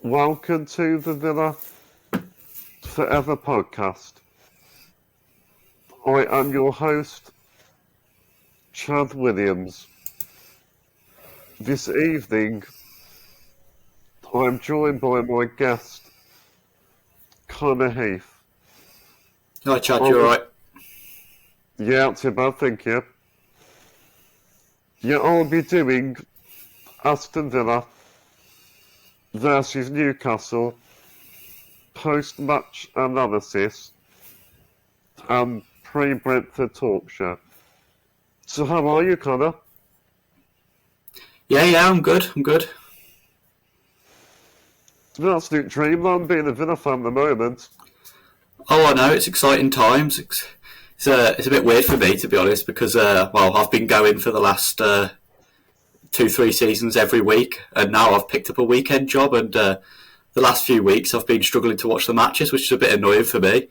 Welcome to the Villa Forever podcast. I am your host, Chad Williams. This evening, I am joined by my guest, Connor Heath. Hi Chad, you alright? Yeah, not too bad, thank you. Yeah, I'll be doing Aston Villa versus Newcastle post-match analysis and pre-Brentford Talkshow. So how are you, Connor? Yeah, I'm good. It's an absolute dreamland being a Villa fan at the moment. Oh, I know, it's exciting times. It's a bit weird for me, to be honest, because, I've been going for the last 2-3 seasons every week, and now I've picked up a weekend job, and the last few weeks I've been struggling to watch the matches, which is a bit annoying for me,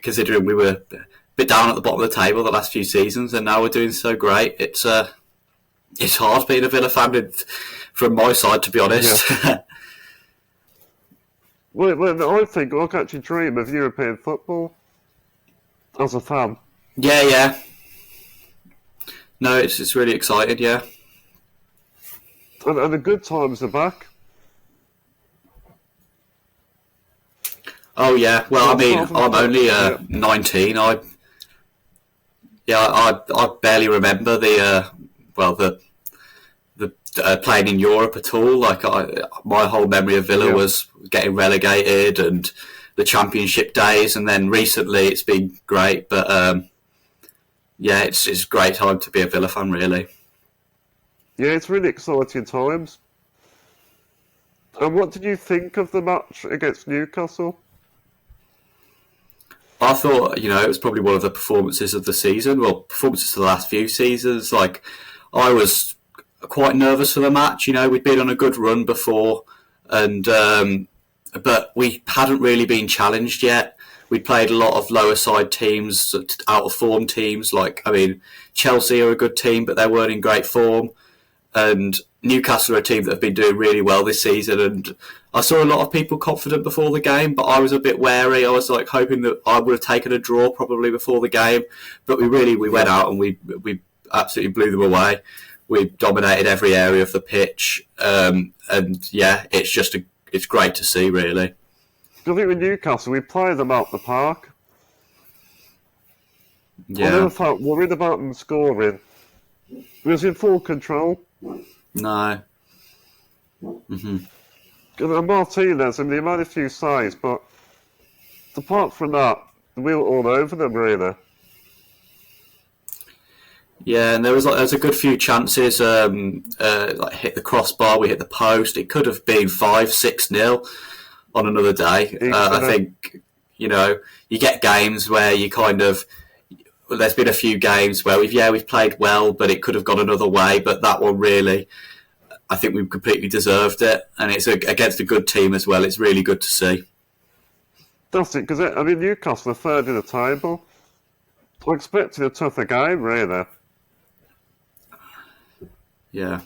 considering we were a bit down at the bottom of the table the last few seasons, and now we're doing so great. It's hard being a Villa fan from my side, to be honest. Yeah. Well, I think I can actually dream of European football as a fan. Yeah. No, it's really exciting, yeah. And the good times are back. Oh yeah, well, I mean, I'm only 19. I barely remember the playing in Europe at all. Like my whole memory of Villa was getting relegated and the Championship days, and then recently it's been great. But it's a great time to be a Villa fan, really. Yeah, it's really exciting times. And what did you think of the match against Newcastle? I thought, it was probably one of the performances of the season. Well, performances of the last few seasons. Like, I was quite nervous for the match. We'd been on a good run before, and but we hadn't really been challenged yet. We'd played a lot of lower side teams, out of form teams. Chelsea are a good team, but they weren't in great form. And Newcastle are a team that have been doing really well this season. And I saw a lot of people confident before the game, but I was a bit wary. I was hoping that I would have taken a draw probably before the game. But we went out and we absolutely blew them away. We dominated every area of the pitch. It's great to see, really. I think with Newcastle, we played them out the park. Yeah. I never felt worried about them scoring. We was in full control. No. Mm-hmm. And Martinez, he made a few saves, but apart from that, we were all over them, really. Yeah, and there was a good few chances. Hit the crossbar, we hit the post. It could have been 5-6-0 on another day. I think you get games where you kind of. There's been a few games where we've played well, but it could have gone another way. But that one really, I think we've completely deserved it, and it's against a good team as well. It's really good to see. That's it, because Newcastle are third in the table. I expected a tougher game, really. Yeah.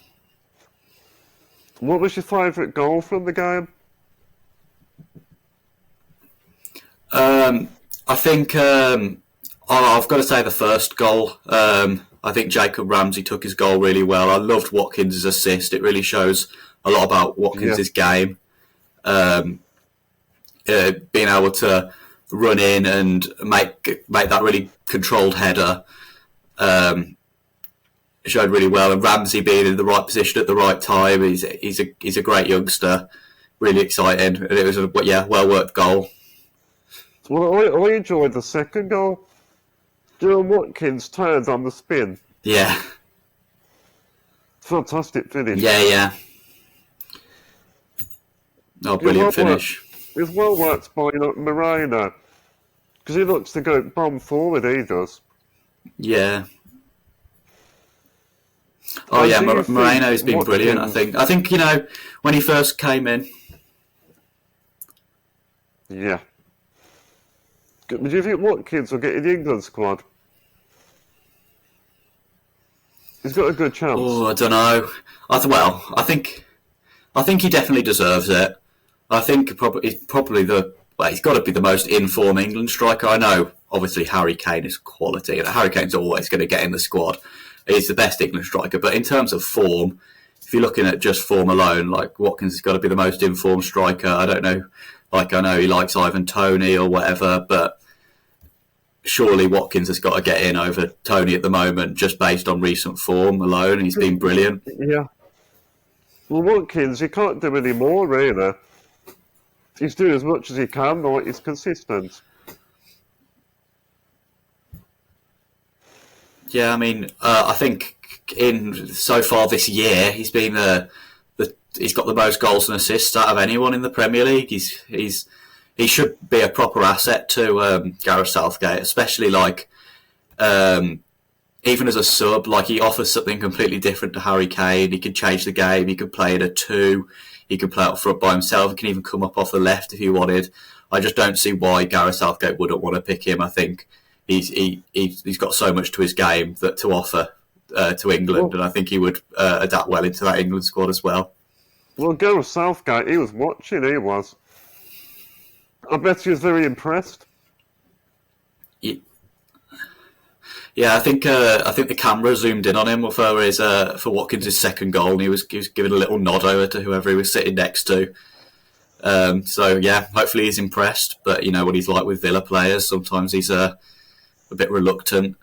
What was your favourite goal from the game? I think I've got to say the first goal. I think Jacob Ramsey took his goal really well. I loved Watkins' assist. It really shows a lot about Watkins' game. Being able to run in and make that really controlled header showed really well. And Ramsey being in the right position at the right time. He's a great youngster. Really exciting. And it was a well worked goal. Well, I enjoyed the second goal. Watkins turned on the spin. Yeah. Fantastic finish. Yeah. Oh, brilliant finish. It was well worked by Moreno. Because he looks to go bomb forward, he does. Yeah. Oh, yeah, Moreno's been brilliant, I think. I think, when he first came in. Yeah. Do you think Watkins will get in the England squad? He's got a good chance. Oh, I don't know. I think I think he definitely deserves it. I think probably he's got to be the most in-form England striker. I know, obviously, Harry Kane is quality, and Harry Kane's always going to get in the squad. He's the best England striker, but in terms of form, if you're looking at just form alone, like Watkins has got to be the most informed striker. I don't know, like I know he likes Ivan Toney or whatever, but surely Watkins has got to get in over Toney at the moment, just based on recent form alone. He's been brilliant. Yeah. Well, Watkins, he can't do any more, really. He's doing as much as he can, like he's consistent. Yeah, I mean, I think in so far this year, he's been he's got the most goals and assists out of anyone in the Premier League. He should be a proper asset to Gareth Southgate, especially like even as a sub. Like he offers something completely different to Harry Kane. He can change the game. He can play at a 2. He can play up front by himself. He can even come up off the left if he wanted. I just don't see why Gareth Southgate wouldn't want to pick him. I think he's got so much to his game that to offer to England, and I think he would adapt well into that England squad as well. Well, Gareth Southgate, he was watching, he was. I bet he was very impressed. Yeah, I think the camera zoomed in on him for Watkins' second goal, and he was giving a little nod over to whoever he was sitting next to. So yeah, hopefully he's impressed. But you know what he's like with Villa players; sometimes he's a bit reluctant.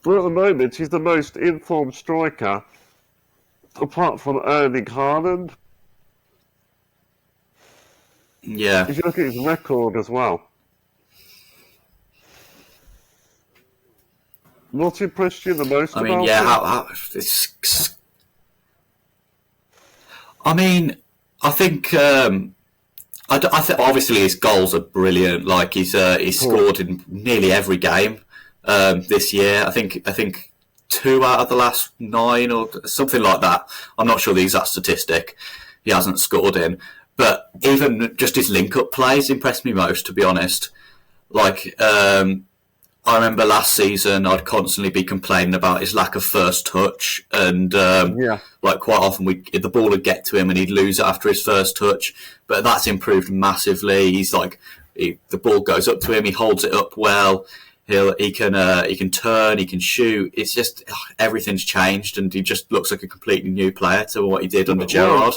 Well, at the moment, he's the most informed striker, apart from Erling Haaland. Yeah. If you look at his record as well. What impressed you the most I mean, about yeah, him? I think obviously his goals are brilliant. Like he's scored in nearly every game this year. I think 2 out of the last 9 or something like that. I'm not sure the exact statistic he hasn't scored in, but even just his link-up plays impressed me most, to be honest. Like I remember last season I'd constantly be complaining about his lack of first touch, and like quite often the ball would get to him and he'd lose it after his first touch. But that's improved massively. He's like the ball goes up to him, he holds it up well. He can turn, he can shoot. It's just everything's changed, and he just looks like a completely new player to what he did under Gerrard.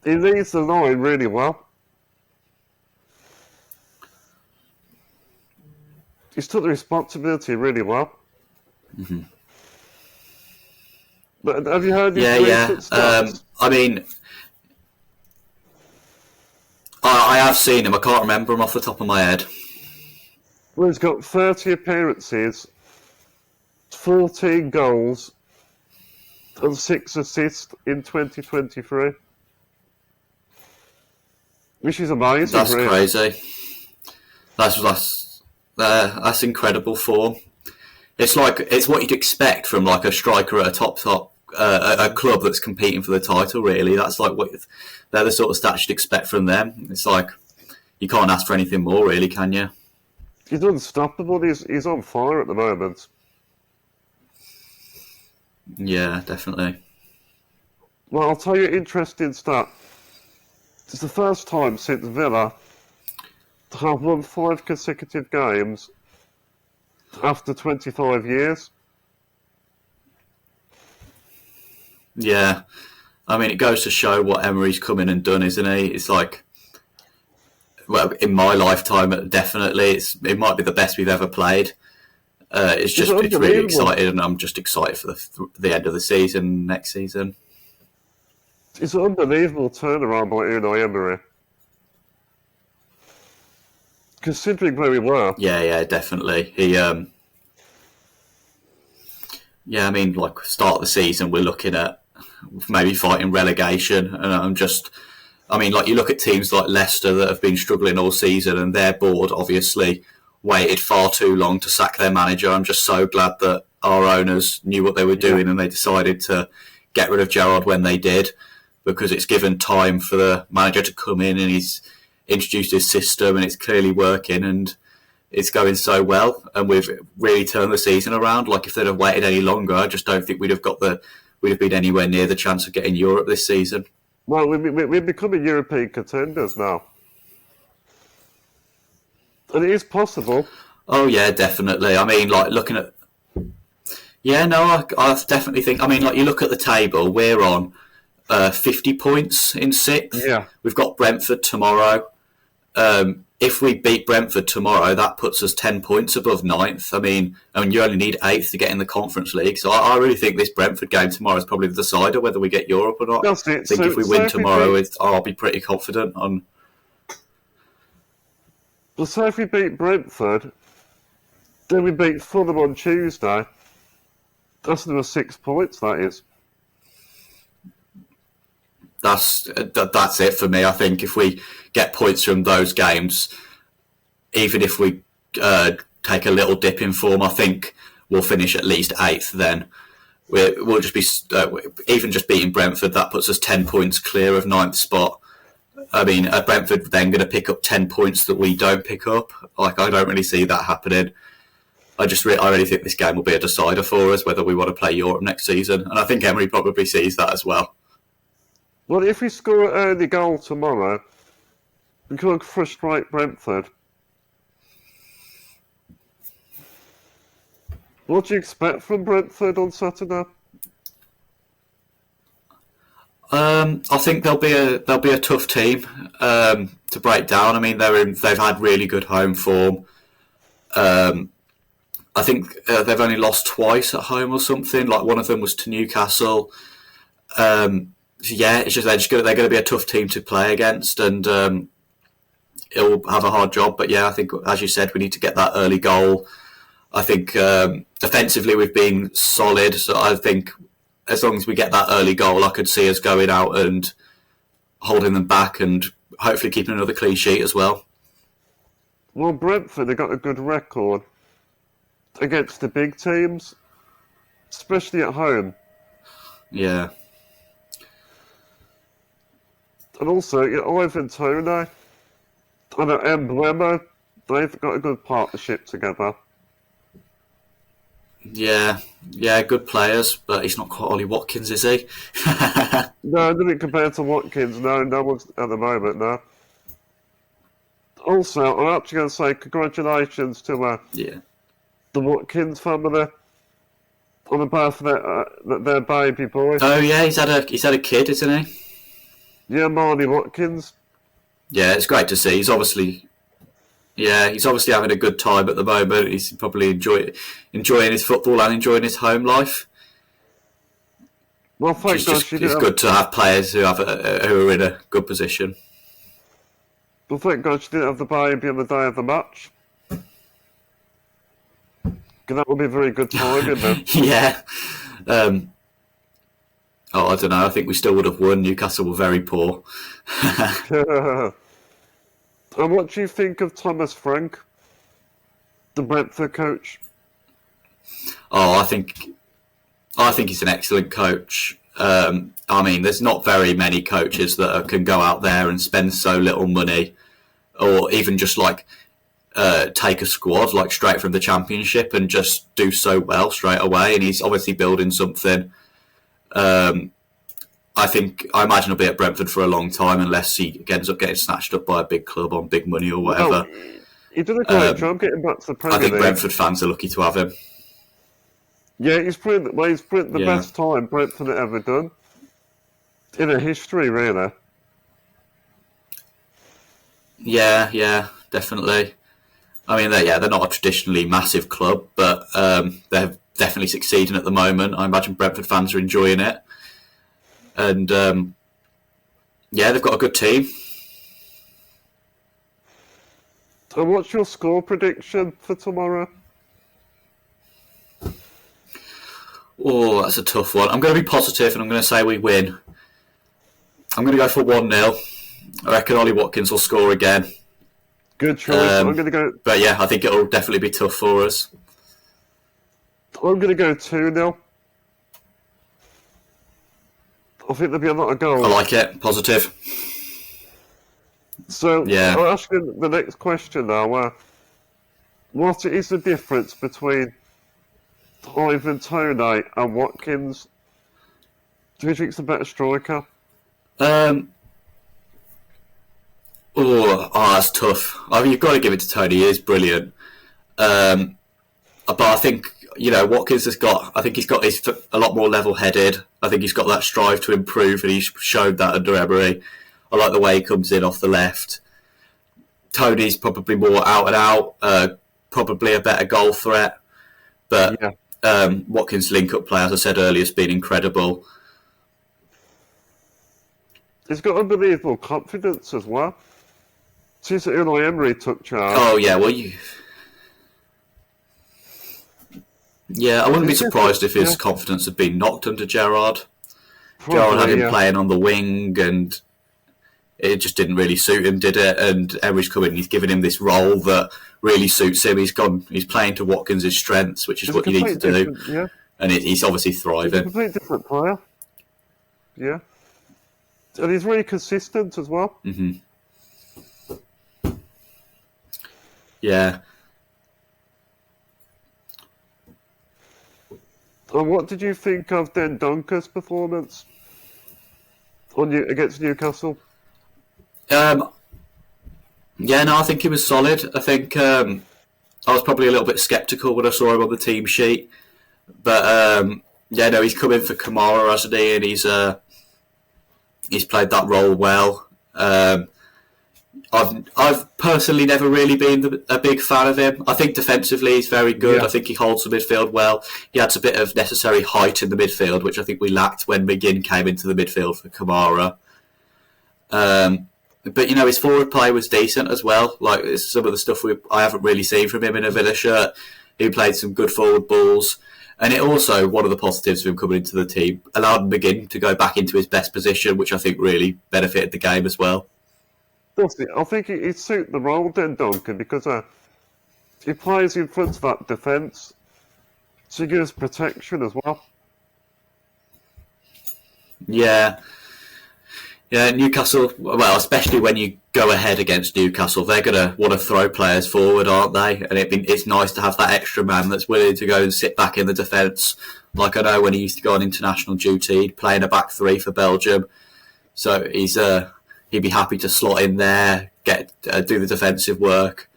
He leads the line really well. He's took the responsibility really well. Mm-hmm. But have you heard his recent stats? I mean, I have seen him. I can't remember him off the top of my head. Well, he's got 30 appearances, 14 goals, and 6 assists in 2023. Which is amazing. That's really. Crazy. That's incredible form. It's what you'd expect from like a striker at a top a club that's competing for the title. Really, that's like they're the sort of stats you'd expect from them. It's like you can't ask for anything more, really, can you? He's unstoppable. He's on fire at the moment. Yeah, definitely. Well, I'll tell you an interesting stat. It's the first time since Villa to have won 5 consecutive games after 25 years. Yeah. I mean, it goes to show what Emery's come in and done, isn't he? It's like, well, in my lifetime, definitely, it might be the best we've ever played. It's really exciting, and I'm just excited for the end of the season, next season. It's an unbelievable turnaround by Unai Emery. Considering where we were. Yeah, definitely. I mean, like, start of the season, we're looking at maybe fighting relegation, and you look at teams like Leicester that have been struggling all season, and their board obviously waited far too long to sack their manager. I'm just so glad that our owners knew what they were doing and they decided to get rid of Gerrard when they did, because it's given time for the manager to come in, and he's introduced his system, and it's clearly working, and it's going so well, and we've really turned the season around. Like, if they'd have waited any longer, I just don't think we'd have got the we'd have been anywhere near the chance of getting Europe this season. Well, we're becoming European contenders now. And it is possible. Oh, yeah, definitely. I mean, like, looking at... Yeah, no, I definitely think... I mean, like, you look at the table, we're on 50 points in 6th. Yeah. We've got Brentford tomorrow. If we beat Brentford tomorrow, that puts us 10 points above 9th. I mean, you only need 8th to get in the Conference League. So I really think this Brentford game tomorrow is probably the decider whether we get Europe or not. That's it. I think if we win tomorrow, I'll be pretty confident on... Well, so if we beat Brentford, then we beat Fulham on Tuesday. That's another 6 points, that is. That's it for me. I think if we get points from those games, even if we take a little dip in form, I think we'll finish at least 8th then. We'll just be... even just beating Brentford, that puts us 10 points clear of 9th spot. I mean, Brentford then going to pick up 10 points that we don't pick up. Like, I don't really see that happening. I really think this game will be a decider for us, whether we want to play Europe next season. And I think Emery probably sees that as well. Well, if we score an early goal tomorrow, we could frustrate Brentford. What do you expect from Brentford on Saturday? I think they'll be a tough team to break down. I mean, they've had really good home form. I think they've only lost twice at home or something. Like, one of them was to Newcastle. Yeah, it's just they're going to be a tough team to play against, and it'll have a hard job. But yeah, I think, as you said, we need to get that early goal. I think defensively we've been solid, so I think as long as we get that early goal, I could see us going out and holding them back and hopefully keeping another clean sheet as well. Well, Brentford, they've got a good record against the big teams, especially at home. Yeah. And also, Ivan Toney and Emblemo, they've got a good partnership together. Yeah, good players, but he's not quite Ollie Watkins, is he? No, nothing compared to Watkins. No one's at the moment, no. Also, I'm actually going to say congratulations to the Watkins family on the birth of their baby boy. Oh yeah, he's had a kid, isn't he? Yeah, Marnie Watkins. Yeah, it's great to see. He's obviously having a good time at the moment. He's probably enjoying his football and enjoying his home life. Well, thank God it's good to have players who are in a good position. Well, thank God she didn't have the baby on the day of the match. That would be a very good timing then. Yeah. I don't know. I think we still would have won. Newcastle were very poor. And what do you think of Thomas Frank, the Brentford coach? Oh, I think he's an excellent coach. I mean, there's not very many coaches that can go out there and spend so little money, or even just take a squad straight from the Championship and just do so well straight away. And he's obviously building something. I imagine he'll be at Brentford for a long time unless he ends up getting snatched up by a big club on big money or whatever. He did a great job getting back to the Premier League. I think Brentford fans are lucky to have him. Yeah, he's putting the best time Brentford have ever done in a history, really. Yeah, definitely. I mean, they're not a traditionally massive club, but they're definitely succeeding at the moment. I imagine Brentford fans are enjoying it. And, they've got a good team. And what's your score prediction for tomorrow? Oh, that's a tough one. I'm going to be positive and I'm going to say we win. I'm going to go for 1-0. I reckon Ollie Watkins will score again. Good choice. I'm going to go... But yeah, I think it'll definitely be tough for us. I'm going to go 2-0. I think there'll be a lot of goals. I like it. Positive. So, yeah. I'll ask you the next question now. What is the difference between Ivan Toney and Watkins? Do you think it's a better striker? That's tough. I mean, you've got to give it to Tony. He is brilliant. But I think, Watkins has got. I think he's got. He's a lot more level-headed. I think he's got that strive to improve, and he's showed that under Emery. I like the way he comes in off the left. Tony's probably more out and out. Probably a better goal threat, but Watkins' link-up play, as I said earlier, has been incredible. He's got unbelievable confidence as well. Since Unai Emery took charge. Oh yeah, well I wouldn't be surprised if his confidence had been knocked under Gerrard. Gerrard had him playing on the wing, and it just didn't really suit him, did it? And Emery's come in, he's given him this role that really suits him. He's playing to Watkins' strengths, which is what you need to do. Yeah. And he's obviously thriving. He's a completely different player. Yeah. And he's really consistent as well. Mm-hmm. Yeah. And what did you think of Den Donker's performance against Newcastle? I think he was solid. I think I was probably a little bit sceptical when I saw him on the team sheet, but he's come in for Kamara, hasn't he? And he's played that role well. I've personally never really been a big fan of him. I think defensively he's very good. I think he holds the midfield well. He adds a bit of necessary height in the midfield, which I think we lacked when McGinn came into the midfield for Kamara. But his forward play was decent as well. Like, it's some of the stuff I haven't really seen from him in a Villa shirt. He played some good forward balls, and it also, one of the positives of him coming into the team, allowed McGinn to go back into his best position, which I think really benefited the game as well. I think he'd suit the role, Den Duncan, because he plays in front of that defence, so he gives protection as well. Yeah, Newcastle, well, especially when you go ahead against Newcastle, they're going to want to throw players forward, aren't they? And it's nice to have that extra man that's willing to go and sit back in the defence. Like, I know when he used to go on international duty, he'd play in a back three for Belgium. So he'd be happy to slot in there, do the defensive work.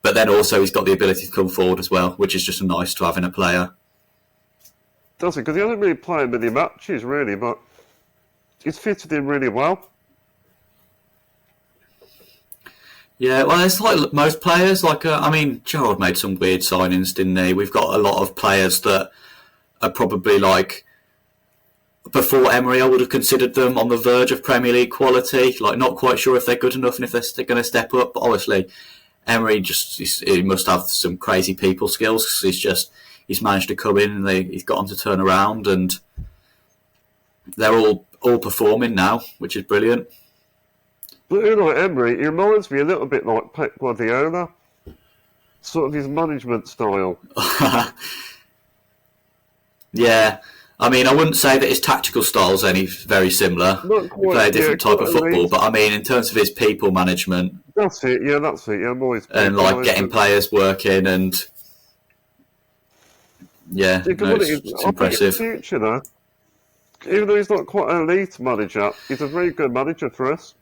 But then also he's got the ability to come forward as well, which is just nice to have in a player. Does it? Because he hasn't really played many matches, really, but he's fitted in really well. Yeah, well, it's like most players. Gerrard made some weird signings, didn't he? We've got a lot of players that are probably before Emery, I would have considered them on the verge of Premier League quality. Like, not quite sure if they're good enough and if they're going to step up. But obviously, Emery he must have some crazy people skills. He's managed to come in and he's got them to turn around, and they're all performing now, which is brilliant. But Emery, he reminds me a little bit like Pep Guardiola, sort of his management style. Yeah. I mean, I wouldn't say that his tactical style is any very similar. Not quite, he play a different type of football, right. But I mean, in terms of his people management, that's it. Yeah, I'm always and getting players working, and it's impressive. In the future, though, even though he's not quite an elite manager, he's a very good manager for us.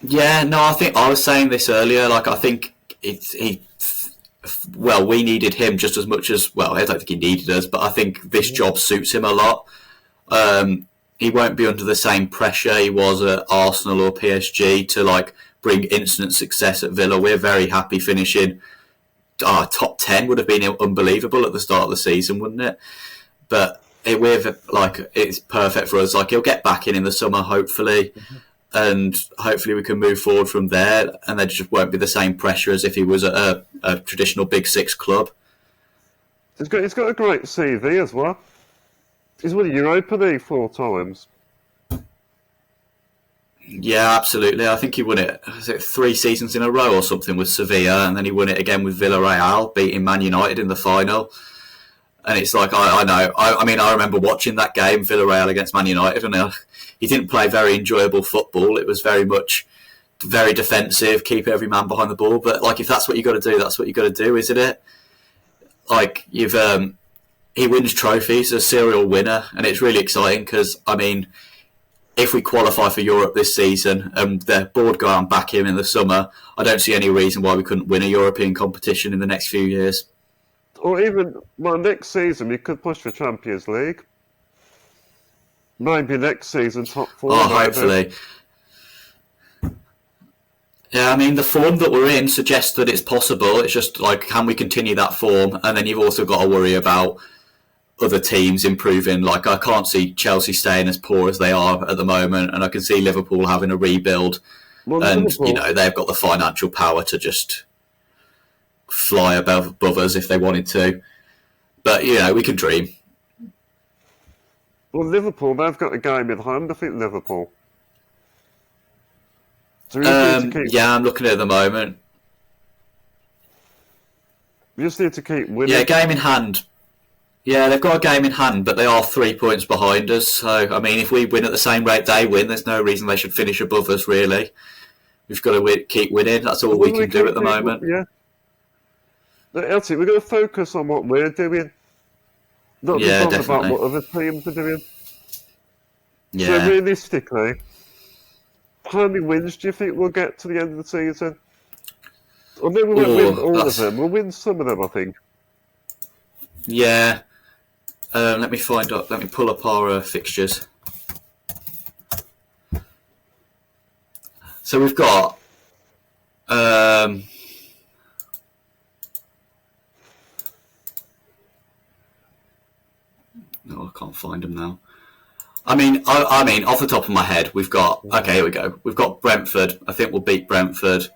Yeah, no, I think I was saying this earlier. I think we needed him just as much as, I don't think he needed us, but I think this job suits him a lot. He won't be under the same pressure he was at Arsenal or PSG to bring instant success at Villa. We're very happy finishing. Top 10 would have been unbelievable at the start of the season, wouldn't it? But it's perfect for us. He'll get back in the summer, hopefully. Mm-hmm. And hopefully we can move forward from there, and there just won't be the same pressure as if he was at a traditional Big Six club. He's got a great CV as well. He's won the Europa League 4 times. Yeah, absolutely. I think he won it 3 seasons in a row or something with Sevilla, and then he won it again with Villarreal, beating Man United in the final. And it's I know. I remember watching that game, Villarreal against Man United, and he didn't play very enjoyable football. It was very defensive, keep every man behind the ball. But if that's what you got to do, that's what you got to do, isn't it? he wins trophies, a serial winner, and it's really exciting because, I mean, if we qualify for Europe this season and the board go out and back him in the summer, I don't see any reason why we couldn't win a European competition in the next few years. Or even, well, next season we could push for Champions League. Maybe next season top 4. Oh, hopefully. Yeah, I mean, the form that we're in suggests that it's possible. It's just like, can we continue that form? And then you've also got to worry about other teams improving. Like, I can't see Chelsea staying as poor as they are at the moment, and I can see Liverpool having a rebuild. Well, and Liverpool, you know, they've got the financial power to just fly above us if they wanted to. But, you know, we can dream. Well, Liverpool, they've got a game in hand, I think, Liverpool. So yeah, I'm looking at it at the moment. We just need to keep winning. Yeah, game in hand. Yeah, they've got a game in hand, but they are 3 points behind us. So, I mean, if we win at the same rate they win, there's no reason they should finish above us, really. We've got to keep winning. That's all we can do at the moment. Yeah. That's it. We've got to focus on what we're doing. Not yeah, definitely. About what other teams are doing. Yeah. So, realistically, how many wins do you think we'll get to the end of the season? I mean, we won't win all of them. We'll win some of them, I think. Yeah. Let me pull up our fixtures. So we've got no, I can't find them now. I mean, off the top of my head, we've got here we go. We've got Brentford. I think we'll beat Brentford.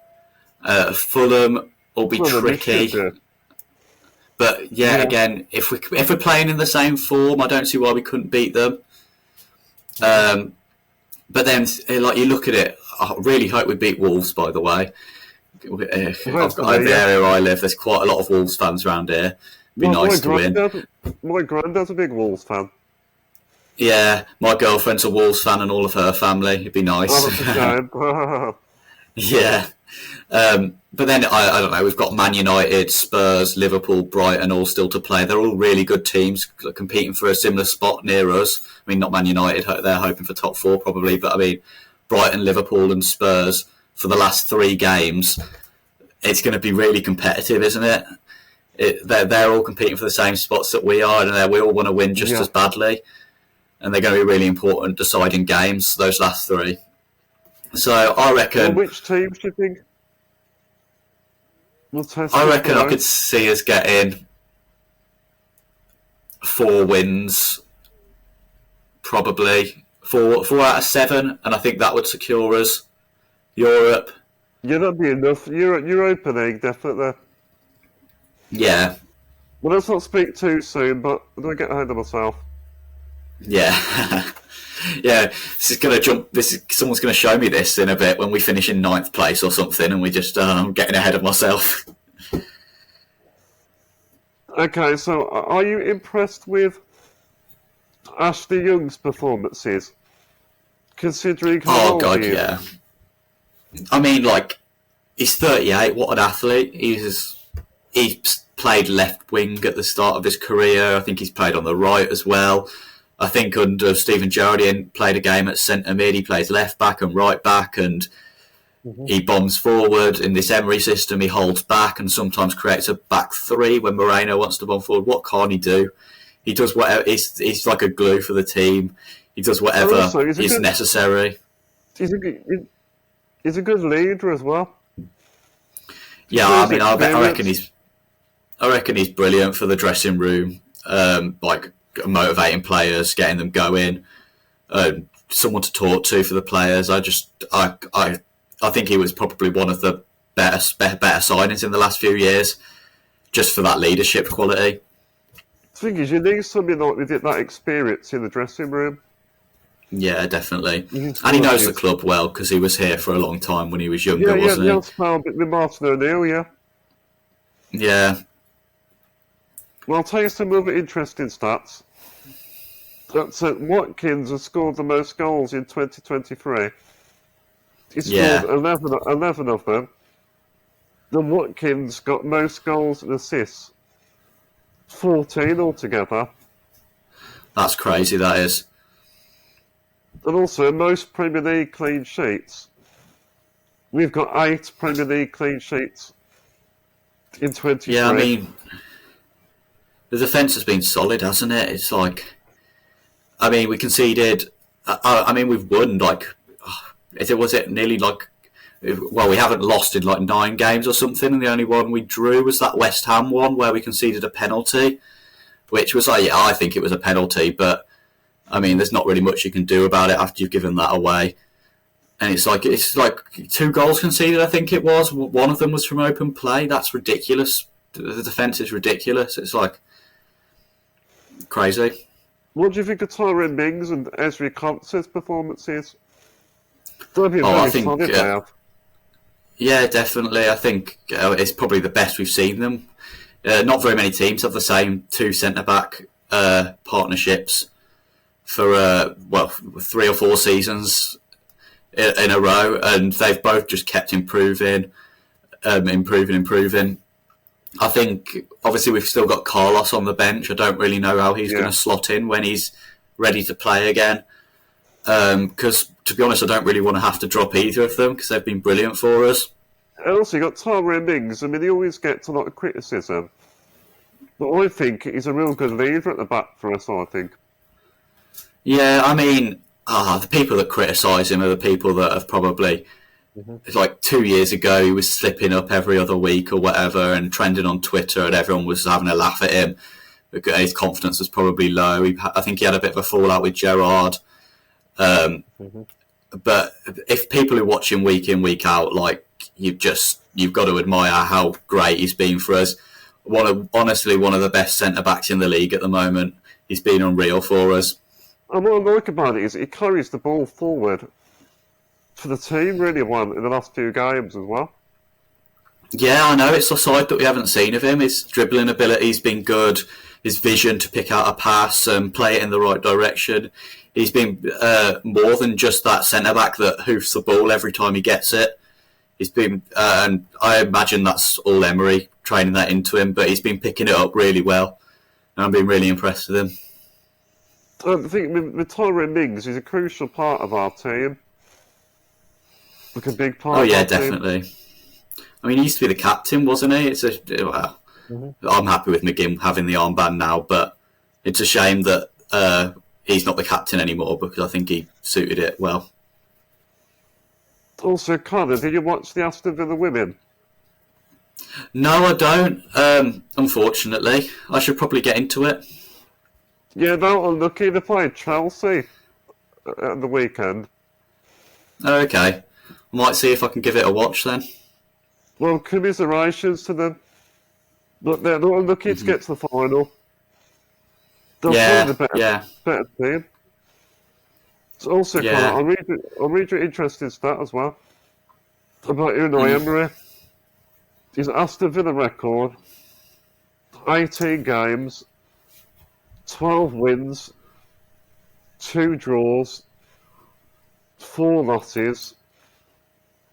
Fulham will be tricky. But yeah, again, if we're playing in the same form, I don't see why we couldn't beat them. But then, like, you look at it, I really hope we beat Wolves. By the way, over the area I live, there's quite a lot of Wolves fans around here. It'd be nice to win. My granddad's a big Wolves fan. Yeah, my girlfriend's a Wolves fan, and all of her family. It'd be nice. Oh, yeah. But then, I don't know, we've got Man United, Spurs, Liverpool, Brighton all still to play. They're all really good teams competing for a similar spot near us. I mean, not Man United, they're hoping for top 4 probably, but I mean, Brighton, Liverpool and Spurs, for the last 3 games, it's going to be really competitive, isn't it? They're all competing for the same spots that we are, and we all want to win just as badly. And they're going to be really important deciding games, those last 3. So I reckon... Well, which teams do you think? I reckon I could see us getting 4 wins, probably 4 out of 7, and I think that would secure us Europe. Yeah, that'd be enough. Europa League, definitely. Yeah. Well, let's not speak too soon, but I don't get ahead of myself. Yeah. Yeah, someone's going to show me this in a bit when we finish in 9th place or something, and we just I'm getting ahead of myself. Okay, so are you impressed with Ashley Young's performances? Considering how old he is? Yeah. I mean, like, he's 38. What an athlete! He's played left wing at the start of his career. I think he's played on the right as well. I think under Stephen Gerrard, he played a game at centre mid. He plays left back and right back, and he bombs forward. In this Emery system, he holds back and sometimes creates a back 3 when Moreno wants to bomb forward. What can't he do? He does whatever. He's like a glue for the team. He does whatever is necessary. He's a good leader as well. Yeah, I mean, I reckon he's brilliant for the dressing room. Like, motivating players, getting them going, someone to talk to for the players. I think he was probably one of the better signings in the last few years, just for that leadership quality. The thing is, you need somebody like with that experience in the dressing room. Yeah, definitely. And he knows the club well because he was here for a long time when he was younger, wasn't he? Yeah, spelled with Martin O'Neill, yeah. Yeah. Well, I'll tell you some other interesting stats. Watkins has scored the most goals in 2023. He scored 11 of them. Then Watkins got most goals and assists. 14 altogether. That's crazy, that is. And also, most Premier League clean sheets. We've got 8 Premier League clean sheets in 23. Yeah, I mean, the defence has been solid, hasn't it? It's like, I mean, we conceded. I mean, we've won was it nearly like, well, we haven't lost in like 9 games or something, and the only one we drew was that West Ham one where we conceded a penalty, which was like, yeah, I think it was a penalty, but I mean, there's not really much you can do about it after you've given that away. And it's like 2 goals conceded, I think it was. One of them was from open play. That's ridiculous. The defence is ridiculous. It's like crazy. What do you think of Tyrone Mings and Ezri Konsa's performances? I think, yeah, definitely. I think it's probably the best we've seen them. Not very many teams have the same 2 centre-back partnerships for 3 or 4 seasons in a row, and they've both just kept improving. I think obviously we've still got Carlos on the bench. I don't really know how he's going to slot in when he's ready to play again, because to be honest I don't really want to have to drop either of them because they've been brilliant for us. And also you got Tyrone Mings. I mean, he always gets a lot of criticism, but I think he's a real good leader at the back for us, I think. Yeah, I mean, the people that criticise him are the people that have probably, it's like 2 years ago, he was slipping up every other week or whatever and trending on Twitter and everyone was having a laugh at him. His confidence was probably low. I think he had a bit of a fallout with Gerrard. But if people who watch him week in, week out, like, you've got to admire how great he's been for us. Honestly, one of the best centre-backs in the league at the moment. He's been unreal for us. And what I like about it is he carries the ball forward for the team really well in the last few games as well. Yeah, I know. It's a side that we haven't seen of him. His dribbling ability's been good. His vision to pick out a pass and play it in the right direction. He's been more than just that centre-back that hoofs the ball every time he gets it. He's been, and I imagine that's all Emery training that into him, but he's been picking it up really well. And I've been really impressed with him. I think with Tyrone Mings, he's a crucial part of our team. Like a big part. Oh yeah, definitely. I mean, he used to be the captain, wasn't he? I'm happy with McGinn having the armband now, but it's a shame that he's not the captain anymore because I think he suited it well. Also, Connor, did you watch the Aston Villa women? No, I don't. Unfortunately, I should probably get into it. Yeah, they were unlucky. They played Chelsea at the weekend. Okay. I might see if I can give it a watch then. Well, commiserations to them. But they're not unlucky to get to the final. They're probably the better team. It's also, Connor, I'll read you an interesting stat as well about Unai Emery. His Aston Villa record, 18 games, 12 wins, 2 draws, 4 losses,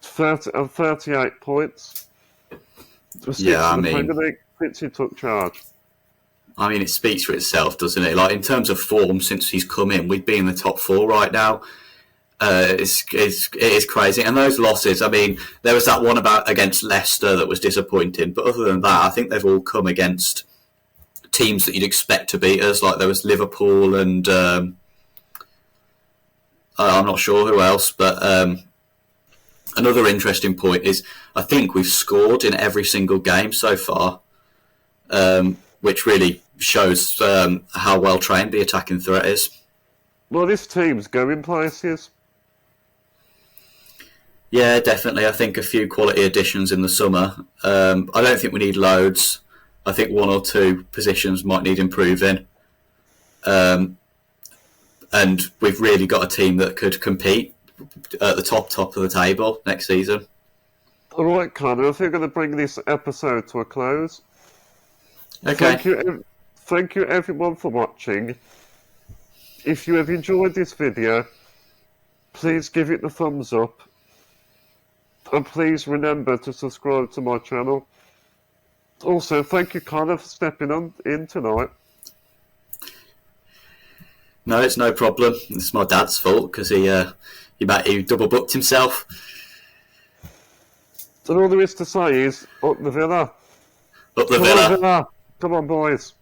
38 points. Since he took charge. I mean, it speaks for itself, doesn't it? Like, in terms of form, since he's come in, we'd be in the top 4 right now. It is crazy. And those losses, I mean, there was that one against Leicester that was disappointing, but other than that, I think they've all come against teams that you'd expect to beat us. Like, there was Liverpool and I'm not sure who else, but another interesting point is I think we've scored in every single game so far, which really shows how well trained the attacking threat is. Well, this team's going places. Yeah, definitely. I think a few quality additions in the summer. I don't think we need loads. I think 1 or 2 positions might need improving. And we've really got a team that could compete at the top of the table next season. All right, Connor, I think I'm going to bring this episode to a close. Okay. Thank you everyone for watching. If you have enjoyed this video, please give it the thumbs up. And please remember to subscribe to my channel. Also, thank you, Connor, for stepping in tonight. No, it's no problem. It's my dad's fault because he double booked himself. And all there is to say is, up the Villa. Up the Come Villa. on, Villa. Come on, boys.